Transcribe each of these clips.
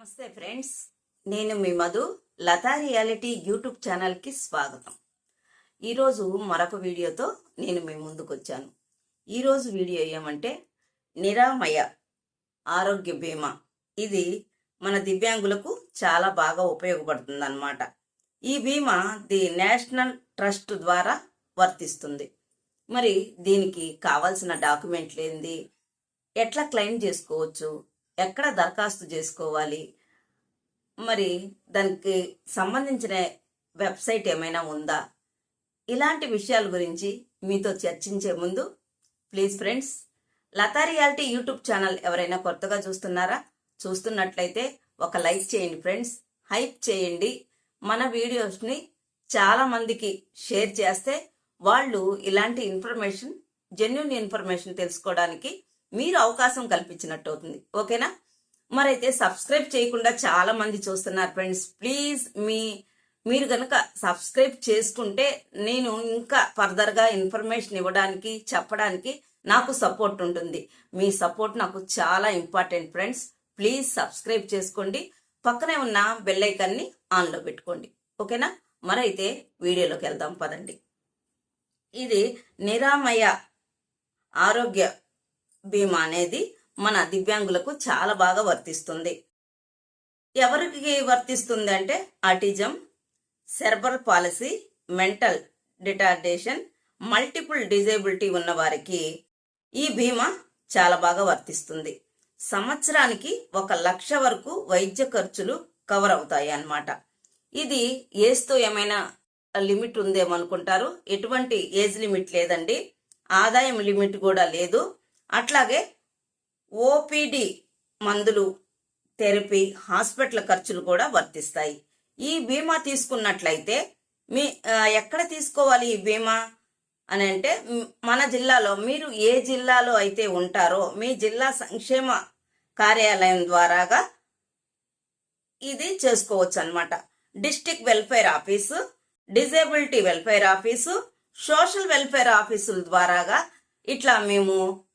నమస్తే ఫ్రెండ్స్, నేను మీ Madhu. Lata reality YouTube ఛానల్కి స్వాగతం. ఈరోజు మరొక వీడియోతో నేను మీ ముందుకు వచ్చాను. ఈరోజు వీడియో ఏమంటే నిరామయ ఆరోగ్య బీమా. ఇది మన దివ్యాంగులకు చాలా బాగా ఉపయోగపడుతుంది అన్నమాట. ఈ బీమా ది నేషనల్ ట్రస్ట్ ద్వారా వర్తిస్తుంది. మరి దీనికి కావాల్సిన డాక్యుమెంట్లు ఏంది, ఎట్లా క్లెయిమ్ చేసుకోవచ్చు, ఎక్కడ దరఖాస్తు చేసుకోవాలి, మరి దానికి సంబంధించిన వెబ్సైట్ ఏమైనా ఉందా, ఇలాంటి విషయాల గురించి మీతో చర్చించే ముందు please friends, Lata reality YouTube channel ఎవరైనా కొత్తగా చూస్తున్నట్లయితే ఒక లైక్ చేయండి ఫ్రెండ్స్, హైప్ చేయండి. మన వీడియోస్ని చాలా మందికి షేర్ చేస్తే వాళ్ళు ఇలాంటి జెన్యూన్ ఇన్ఫర్మేషన్ తెలుసుకోవడానికి మీరు అవకాశం కల్పించినట్టు అవుతుంది. ఓకేనా? మరైతే సబ్స్క్రైబ్ చేయకుండా చాలా మంది చూస్తున్నారు ఫ్రెండ్స్. ప్లీజ్ మీరు కనుక సబ్స్క్రైబ్ చేసుకుంటే నేను ఇంకా ఫర్దర్గా ఇన్ఫర్మేషన్ ఇవ్వడానికి చెప్పడానికి నాకు సపోర్ట్ ఉంటుంది. మీ సపోర్ట్ నాకు చాలా ఇంపార్టెంట్ ఫ్రెండ్స్. ప్లీజ్ సబ్స్క్రైబ్ చేసుకోండి, పక్కనే ఉన్న బెల్ ఐకాన్ని ఆన్లో పెట్టుకోండి. ఓకేనా? మరైతే వీడియోలోకి వెళ్దాం పదండి. ఇది నిరామయ ఆరోగ్య బీమా అనేది మన దివ్యాంగులకు చాలా బాగా వర్తిస్తుంది. ఎవరికి వర్తిస్తుంది అంటే autism, cerebral palsy, mental retardation, multiple disability ఉన్న వారికి ఈ బీమా చాలా బాగా వర్తిస్తుంది. సంవత్సరానికి 1,00,000 వరకు వైద్య ఖర్చులు కవర్ అవుతాయి అన్నమాట. ఇది ఏజ్తో ఏమైనా లిమిట్ ఉందేమనుకుంటారు. ఎటువంటి ఏజ్ లిమిట్ లేదండి, ఆదాయం లిమిట్ కూడా లేదు. అట్లాగే ఓపీడీ మందులు, థెరపీ, హాస్పిటల్ ఖర్చులు కూడా వర్తిస్తాయి. ఈ బీమా తీసుకున్నట్లయితే ఎక్కడ తీసుకోవాలి ఈ బీమా అని అంటే, మన జిల్లాలో మీరు ఏ జిల్లాలో అయితే ఉంటారో మీ జిల్లా సంక్షేమ కార్యాలయం ద్వారాగా ఇది చేసుకోవచ్చు అన్నమాట. District welfare office, disability welfare office, social welfare ఆఫీసుల ద్వారాగా ఇట్లా మేము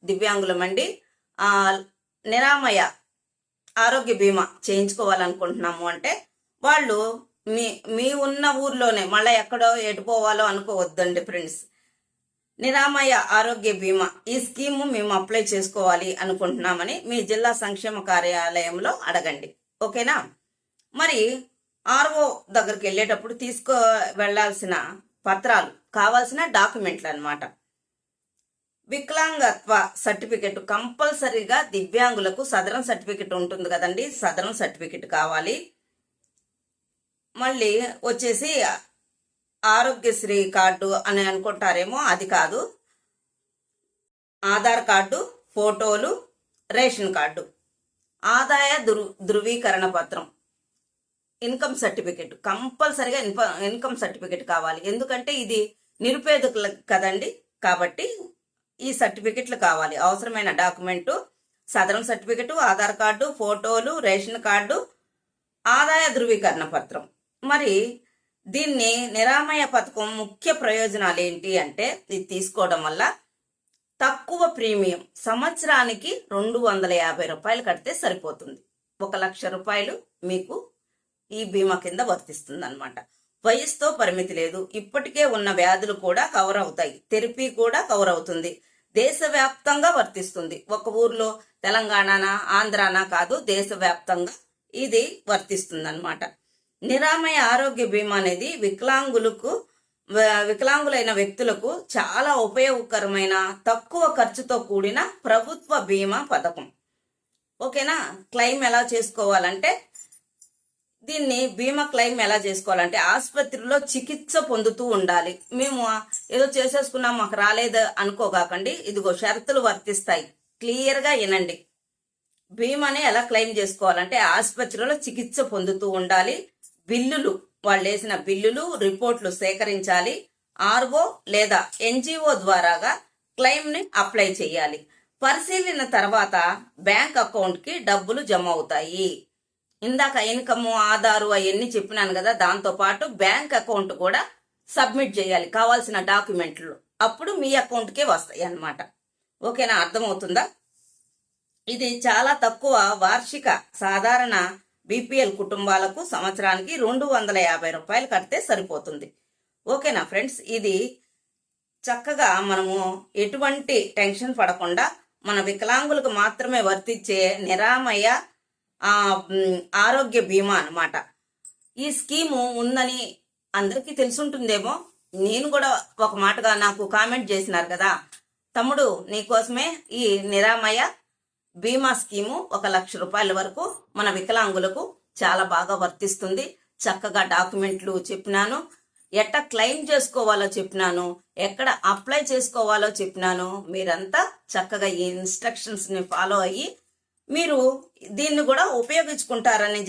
దివ్యాంగులమండి నిరామయ ఆరోగ్య బీమా చేయించుకోవాలనుకుంటున్నాము అంటే వాళ్ళు మీ ఉన్న ఊర్లోనే, మళ్ళీ ఎక్కడో ఎటుపోవాలో అనుకోవద్దండి ఫ్రెండ్స్. నిరామయ ఆరోగ్య బీమా ఈ స్కీము మేము అప్లై చేసుకోవాలి అనుకుంటున్నామని మీ జిల్లా సంక్షేమ కార్యాలయంలో అడగండి. ఓకేనా? మరి ఆర్ఓ దగ్గరికి వెళ్ళేటప్పుడు వెళ్ళాల్సిన పత్రాలు, కావాల్సిన డాక్యుమెంట్లు అన్నమాట. వికలాంగత్వ సర్టిఫికెట్ కంపల్సరీగా దివ్యాంగులకు సదరన్ సర్టిఫికెట్ ఉంటుంది కదండి, సదరన్ సర్టిఫికెట్ కావాలి. మళ్ళీ వచ్చేసి ఆరోగ్యశ్రీ కార్డు అని అనుకుంటారేమో, అది కాదు. ఆధార్ కార్డు, ఫోటోలు, రేషన్ కార్డు, ఆదాయ ధృవీకరణ పత్రం, ఇన్కమ్ సర్టిఫికెట్, కంపల్సరీగా ఇన్కమ్ సర్టిఫికెట్ కావాలి. ఎందుకంటే ఇది నిరుపేదకులు కదండి, కాబట్టి ఈ సర్టిఫికెట్లు కావాలి. అవసరమైన document southern certificate, Aadhaar card, ఫోటోలు, రేషన్ కార్డు, ఆదాయ ధృవీకరణ పత్రం. మరి దీన్ని నిరామయ పథకం ముఖ్య ప్రయోజనాలు ఏంటి అంటే, ఇది తీసుకోవడం వల్ల తక్కువ ప్రీమియం, సంవత్సరానికి 250 రూపాయలు కడితే సరిపోతుంది. 1,00,000 రూపాయలు మీకు ఈ బీమా కింద వర్తిస్తుంది అన్నమాట. వయసుతో పరిమితి లేదు. ఇప్పటికే ఉన్న వ్యాధులు కూడా కవర్ అవుతాయి. థెరపీ కూడా కవర్ అవుతుంది. దేశవ్యాప్తంగా వర్తిస్తుంది. ఒక ఊర్లో తెలంగాణనా ఆంధ్రానా కాదు, దేశవ్యాప్తంగా ఇది వర్తిస్తుంది అన్నమాట. నిరామయ ఆరోగ్య బీమా అనేది వికలాంగులైన వ్యక్తులకు చాలా ఉపయోగకరమైన, తక్కువ ఖర్చుతో కూడిన ప్రభుత్వ బీమా పథకం. ఓకేనా? క్లెయిమ్ ఎలా చేసుకోవాలంటే, బీమా క్లెయిమ్ ఎలా చేసుకోవాలంటే, ఆసుపత్రిలో చికిత్స పొందుతూ ఉండాలి. మేము ఏదో చేసేసుకున్నాం మాకు రాలేదు అనుకోగాకండి, ఇదిగో షరతులు వర్తిస్తాయి. క్లియర్గా వినండి. బీమాని ఎలా క్లెయిమ్ చేసుకోవాలంటే, ఆసుపత్రిలో చికిత్స పొందుతూ ఉండాలి. బిల్లులు, వాళ్ళు వేసిన బిల్లులు, రిపోర్ట్లు సేకరించాలి. ఆర్ఓ లేదా ఎన్జిఓ ద్వారాగా క్లెయిమ్ని అప్లై చేయాలి. పరిశీలన తర్వాత బ్యాంక్ అకౌంట్కి డబ్బులు జమ అవుతాయి. ఇందాక ఇన్కమ్, ఆధారు అవన్నీ చెప్పినాను కదా, దాంతో పాటు బ్యాంక్ అకౌంట్ కూడా సబ్మిట్ చేయాలి కావాల్సిన డాక్యుమెంట్లు. అప్పుడు మీ అకౌంట్కే వస్తాయి అన్నమాట. ఓకేనా? అర్థమవుతుందా? ఇది చాలా తక్కువ వార్షిక సాధారణ బీపీఎల్ కుటుంబాలకు సంవత్సరానికి 250 రూపాయలు కడితే సరిపోతుంది. ఓకేనా ఫ్రెండ్స్, ఇది చక్కగా మనము ఎటువంటి టెన్షన్ పడకుండా మన వికలాంగులకు మాత్రమే వర్తించే నిరామయ ఆరోగ్య బీమా అన్నమాట. ఈ స్కీము ఉందని అందరికీ తెలుసుంటుందేమో. నేను కూడా ఒక మాటగా నాకు కామెంట్ చేసినారు కదా, తమ్ముడు నీకోసమే ఈ నిరామయ బీమా స్కీము 1,00,000 రూపాయల వరకు మన వికలాంగులకు చాలా బాగా వర్తిస్తుంది. చక్కగా డాక్యుమెంట్లు చెప్పినాను, ఎట్లా క్లెయిమ్ చేసుకోవాలో చెప్పినాను, ఎక్కడ అప్లై చేసుకోవాలో చెప్పినాను. మీరంతా చక్కగా ఈ ఇన్స్ట్రక్షన్స్ని ఫాలో అయ్యి మీరు దీన్ని కూడా ఉపయోగించుకుంటారని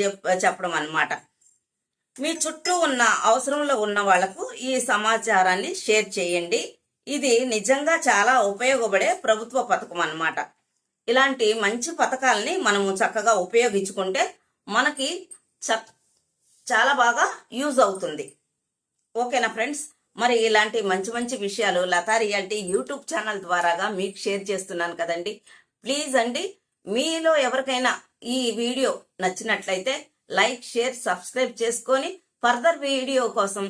చెప్పడం అన్నమాట. మీ చుట్టూ ఉన్న అవసరంలో ఉన్న వాళ్లకు ఈ సమాచారాన్ని షేర్ చేయండి. ఇది నిజంగా చాలా ఉపయోగపడే ప్రభుత్వ పథకం అన్నమాట. ఇలాంటి మంచి పథకాలని మనము చక్కగా ఉపయోగించుకుంటే మనకి చాలా బాగా యూజ్ అవుతుంది. ఓకేనా ఫ్రెండ్స్, మరి ఇలాంటి మంచి మంచి విషయాలు లతా రియాలిటీ యూట్యూబ్ ఛానల్ ద్వారాగా మీకు షేర్ చేస్తున్నాను కదండి. ప్లీజ్ అండి, మీలో ఎవరికైనా ఈ వీడియో నచ్చినట్లయితే లైక్, షేర్, సబ్స్క్రైబ్ చేసుకొని ఫర్దర్ వీడియో కోసం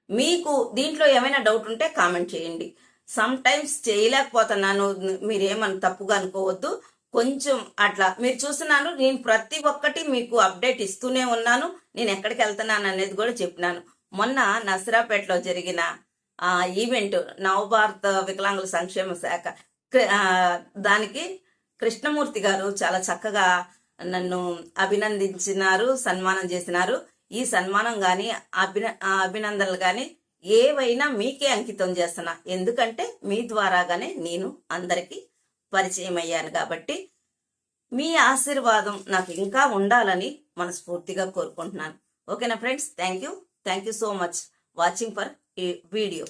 మీకు దీంట్లో ఏమైనా డౌట్ ఉంటే కామెంట్ చేయండి. సమ్ టైమ్స్ చేయలేకపోతున్నాను, మీరేమని తప్పుగా అనుకోవద్దు. కొంచెం అట్లా మీరు చూస్తున్నాను, నేను ప్రతి ఒక్కటి మీకు అప్డేట్ ఇస్తూనే ఉన్నాను. నేను ఎక్కడికి వెళ్తున్నాను అనేది కూడా చెప్పినాను. మొన్న నసరాపేటలో జరిగిన ఈవెంట్ నవభారత వికలాంగుల సంక్షేమ శాఖ దానికి కృష్ణమూర్తి గారు చాలా చక్కగా నన్ను అభినందించినారు, సన్మానం చేసినారు. ఈ సన్మానం కానీ అభినందనలు కానీ ఏవైనా మీకే అంకితం చేస్తున్నా. ఎందుకంటే మీ ద్వారాగానే నేను అందరికీ పరిచయం అయ్యాను కాబట్టి మీ ఆశీర్వాదం నాకు ఇంకా ఉండాలని మనస్ఫూర్తిగా కోరుకుంటున్నాను. ఓకేనా friends, thank you so much watching for ఈ వీడియో.